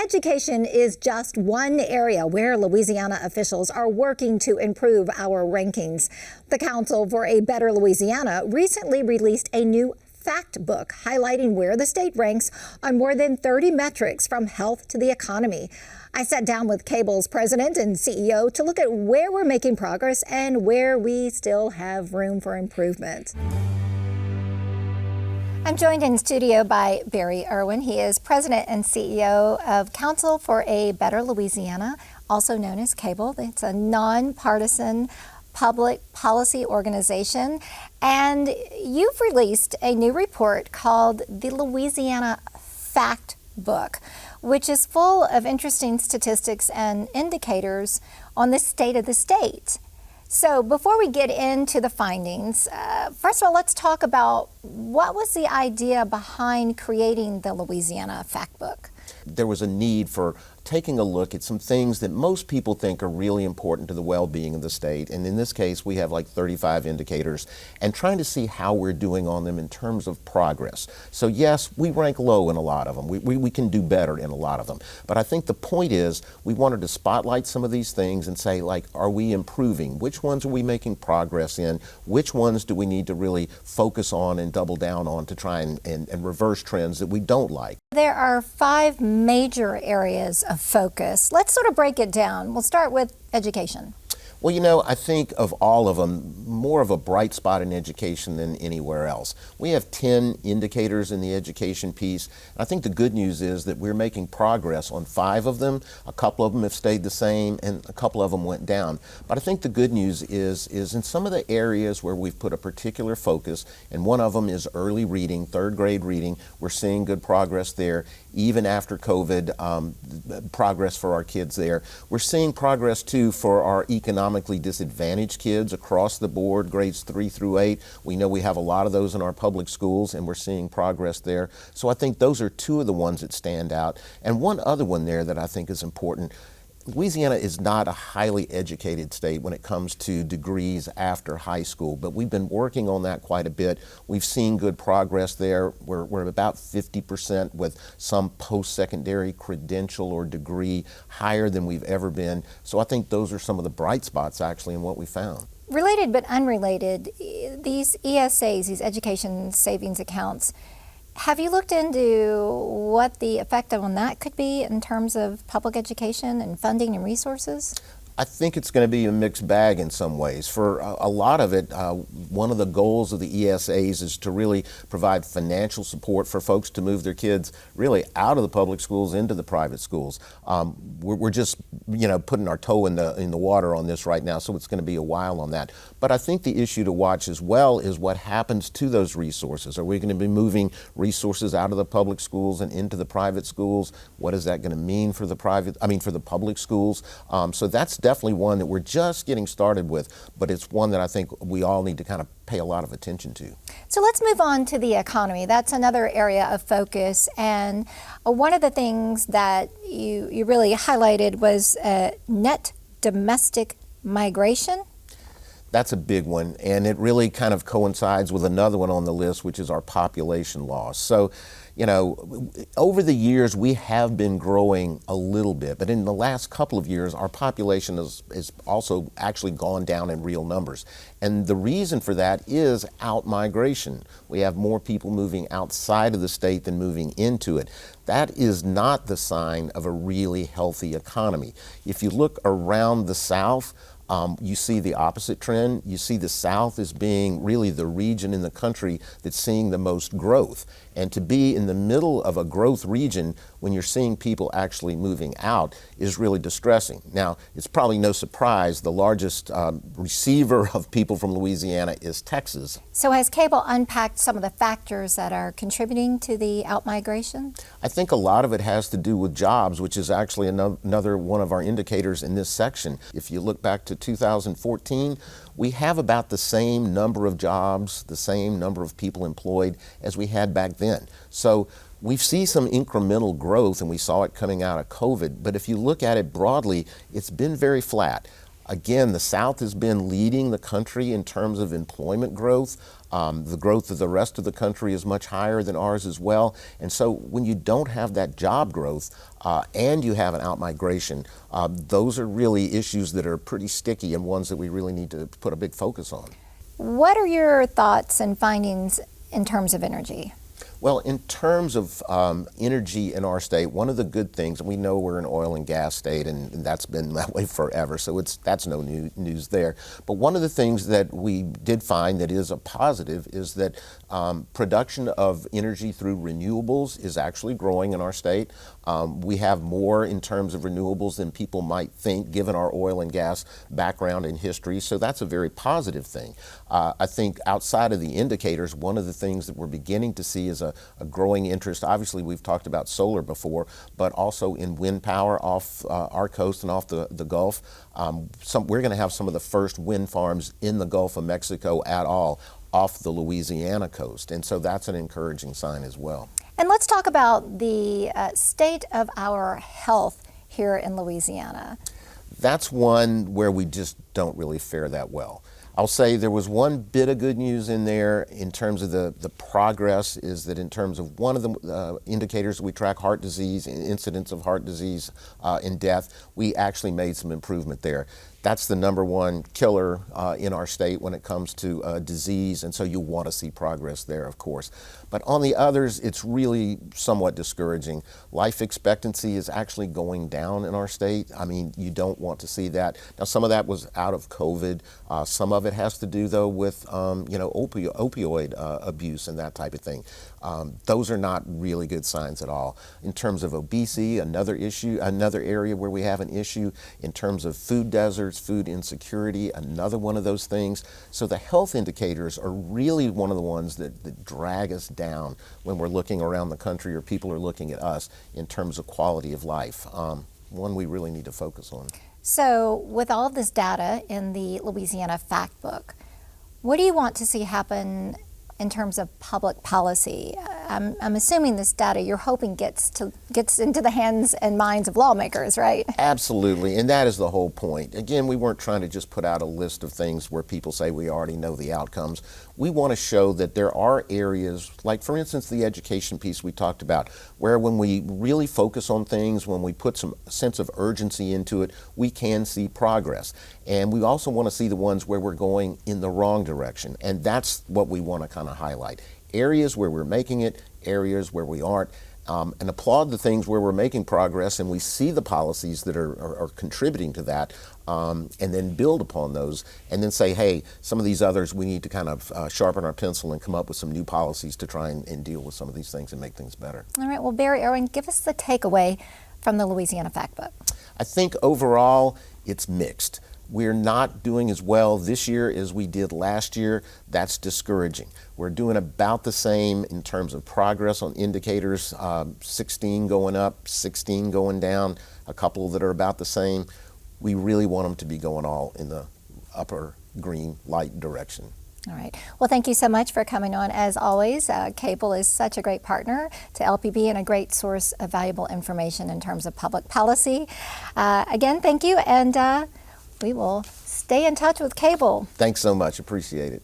Education is just one area where Louisiana officials are working to improve our rankings. The Council for a Better Louisiana recently released a new fact book highlighting where the state ranks on more than 30 metrics from health to the economy. I sat down with CABL's president and CEO to look at where we're making progress and where we still have room for improvement. I'm joined in studio by Barry Erwin. He is president and CEO of Council for a Better Louisiana, also known as CABL. It's a nonpartisan public policy organization. And you've released a new report called the Louisiana Fact Book, which is full of interesting statistics and indicators on the state of the state. So before we get into the findings, first of all, let's talk about what was the idea behind creating the Louisiana Fact Book? There was a need for taking a look at some things that most people think are really important to the well-being of the state. And in this case, we have like 35 indicators and trying to see how we're doing on them in terms of progress. So yes, we rank low in a lot of them. We can do better in a lot of them. But I think the point is we wanted to spotlight some of these things and say, like, are we improving? Which ones are we making progress in? Which ones do we need to really focus on and double down on to try and reverse trends that we don't like? There are 5 major areas of focus. Let's sort of break it down. We'll start with education. Well, you know, I think of all of them, more of a bright spot in education than anywhere else. We have 10 indicators in the education piece. And I think the good news is that we're making progress on 5 of them. A couple of them have stayed the same and a couple of them went down. But I think the good news is in some of the areas where we've put a particular focus, and one of them is early reading, 3rd grade reading. We're seeing good progress there, even after COVID, progress for our kids there. We're seeing progress too for our economically disadvantaged kids across the board, grades 3 through 8. We know we have a lot of those in our public schools and we're seeing progress there. So I think those are 2 of the ones that stand out. And one other one there that I think is important. Louisiana is not a highly educated state when it comes to degrees after high school, but we've been working on that quite a bit. We've seen good progress there. We're about 50% with some post-secondary credential or degree higher than we've ever been. So I think those are some of the bright spots actually in what we found. Related but unrelated, these ESAs, these education savings accounts, have you looked into what the effect on that could be in terms of public education and funding and resources? I think it's going to be a mixed bag in some ways. For a lot of it, one of the goals of the ESAs is to really provide financial support for folks to move their kids really out of the public schools into the private schools. We're just, putting our toe in the water on this right now, so it's going to be a while on that. But I think the issue to watch as well is what happens to those resources. Are we going to be moving resources out of the public schools and into the private schools? What is that going to mean for the public schools? So that's definitely one that we're just getting started with, but it's one that I think we all need to kind of pay a lot of attention to. So let's move on to the economy. That's another area of focus, and one of the things that you really highlighted was net domestic migration. That's a big one, and it really kind of coincides with another one on the list, which is our population loss. So, over the years, we have been growing a little bit, but in the last couple of years, our population has also actually gone down in real numbers. And the reason for that is out-migration. We have more people moving outside of the state than moving into it. That is not the sign of a really healthy economy. If you look around the South, you see the opposite trend. You see the South as being really the region in the country that's seeing the most growth. And to be in the middle of a growth region when you're seeing people actually moving out is really distressing. Now, it's probably no surprise the largest receiver of people from Louisiana is Texas. So has CABL unpacked some of the factors that are contributing to the out-migration? I think a lot of it has to do with jobs, which is actually another one of our indicators in this section. If you look back to 2014, we have about the same number of jobs, the same number of people employed as we had back then. So we see some incremental growth, and we saw it coming out of COVID, but if you look at it broadly, it's been very flat. Again, the South has been leading the country in terms of employment growth. The growth of the rest of the country is much higher than ours as well. And so when you don't have that job growth and you have an outmigration, those are really issues that are pretty sticky and ones that we really need to put a big focus on. What are your thoughts and findings in terms of energy? Well, in terms of energy in our state, one of the good things, and we know we're an oil and gas state, and that's been that way forever, so that's no news there. But one of the things that we did find that is a positive is that production of energy through renewables is actually growing in our state. We have more in terms of renewables than people might think, given our oil and gas background and history, so that's a very positive thing. I think outside of the indicators, one of the things that we're beginning to see is a growing interest. Obviously, we've talked about solar before, but also in wind power off our coast and off the Gulf. We're going to have some of the first wind farms in the Gulf of Mexico at all off the Louisiana coast, and so that's an encouraging sign as well. And let's talk about the state of our health here in Louisiana. That's one where we just don't really fare that well. I'll say there was one bit of good news in there in terms of the progress, is that in terms of one of the indicators that we track, heart disease, incidence of heart disease and death, we actually made some improvement there. That's the number one killer in our state when it comes to disease, and so you want to see progress there, of course. But on the others, it's really somewhat discouraging. Life expectancy is actually going down in our state. I mean, you don't want to see that. Now, some of that was out of COVID. Some of it has to do, though, with opioid abuse and that type of thing. Those are not really good signs at all. In terms of obesity, another area where we have an issue. In terms of food deserts, food insecurity, another one of those things. So the health indicators are really one of the ones that drag us down when we're looking around the country or people are looking at us in terms of quality of life. One we really need to focus on. So with all of this data in the Louisiana Fact Book, what do you want to see happen in terms of public policy? I'm assuming this data you're hoping gets into the hands and minds of lawmakers, right? Absolutely, and that is the whole point. Again, we weren't trying to just put out a list of things where people say we already know the outcomes. We want to show that there are areas, like for instance the education piece we talked about, where when we really focus on things, when we put some sense of urgency into it, we can see progress. And we also want to see the ones where we're going in the wrong direction, and that's what we want to kind of highlight. Areas where we're making it, areas where we aren't, and applaud the things where we're making progress and we see the policies that are contributing to that, and then build upon those, and then say, hey, some of these others we need to kind of sharpen our pencil and come up with some new policies to try and deal with some of these things and make things better. All right, well, Barry Erwin, give us the takeaway from the Louisiana Fact Book. I think overall it's mixed. We're not doing as well this year as we did last year. That's discouraging. We're doing about the same in terms of progress on indicators, 16 going up, 16 going down, a couple that are about the same. We really want them to be going all in the upper green light direction. All right. Well, thank you so much for coming on. As always, CABL is such a great partner to LPB and a great source of valuable information in terms of public policy. Again, thank you, and we will stay in touch with CABL. Thanks so much. Appreciate it.